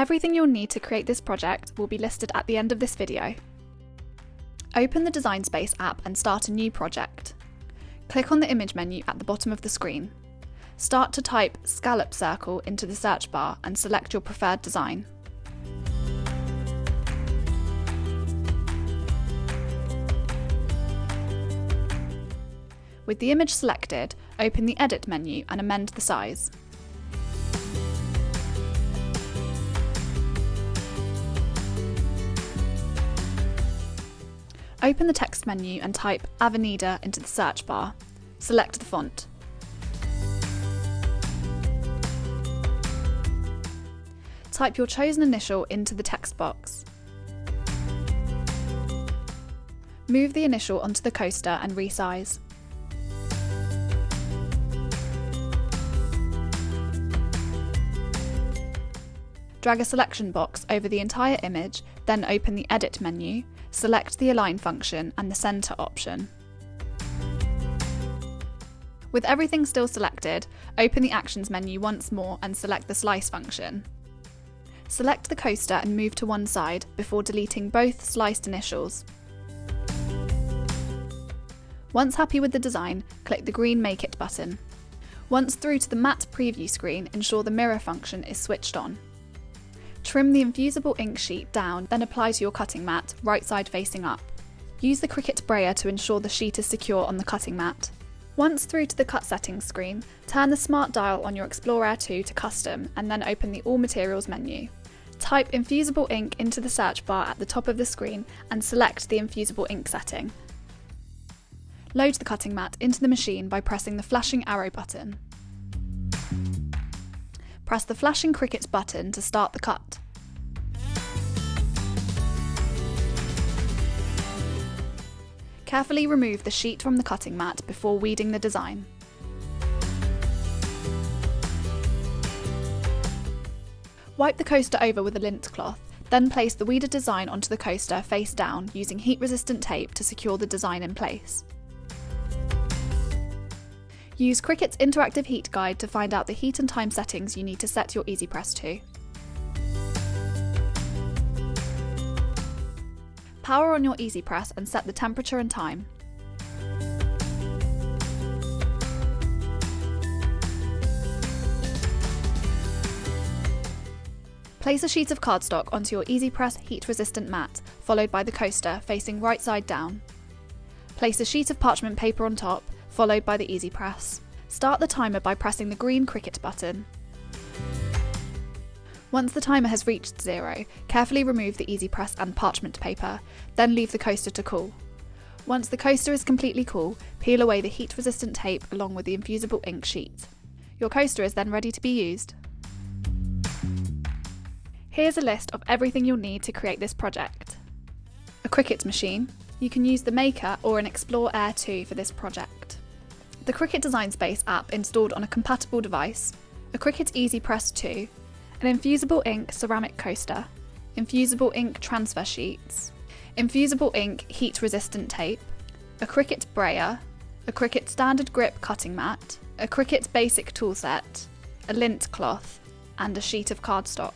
Everything you'll need to create this project will be listed at the end of this video. Open the Design Space app and start a new project. Click on the image menu at the bottom of the screen. Start to type scallop circle into the search bar and select your preferred design. With the image selected, open the Edit menu and amend the size. Open the text menu and type Avenida into the search bar. Select the font. Type your chosen initial into the text box. Move the initial onto the coaster and resize. Drag a selection box over the entire image, then open the Edit menu, select the Align function and the Center option. With everything still selected, open the Actions menu once more and select the Slice function. Select the coaster and move to one side before deleting both sliced initials. Once happy with the design, click the green Make It button. Once through to the matte preview screen, ensure the mirror function is switched on. Trim the Infusible Ink sheet down, then apply to your cutting mat, right side facing up. Use the Cricut brayer to ensure the sheet is secure on the cutting mat. Once through to the cut settings screen, turn the smart dial on your Explorer 2 to custom and then open the All Materials menu. Type Infusible Ink into the search bar at the top of the screen and select the Infusible Ink setting. Load the cutting mat into the machine by pressing the flashing arrow button. Press the flashing Cricut button to start the cut. Carefully remove the sheet from the cutting mat before weeding the design. Wipe the coaster over with a lint cloth, then place the weeded design onto the coaster face down using heat-resistant tape to secure the design in place. Use Cricut's interactive heat guide to find out the heat and time settings you need to set your EasyPress to. Power on your EasyPress and set the temperature and time. Place a sheet of cardstock onto your EasyPress heat-resistant mat, followed by the coaster facing right side down. Place a sheet of parchment paper on top, followed by the EasyPress. Start the timer by pressing the green Cricut button. Once the timer has reached 0, carefully remove the EasyPress and parchment paper, then leave the coaster to cool. Once the coaster is completely cool, peel away the heat-resistant tape along with the Infusible Ink sheet. Your coaster is then ready to be used. Here's a list of everything you'll need to create this project. A Cricut machine. You can use the Maker or an Explore Air 2 for this project. The Cricut Design Space app installed on a compatible device, a Cricut EasyPress 2, an Infusible Ink ceramic coaster, Infusible Ink Transfer Sheets, Infusible Ink heat-resistant tape, a Cricut brayer, a Cricut standard grip cutting mat, a Cricut basic toolset, a lint cloth, and a sheet of cardstock.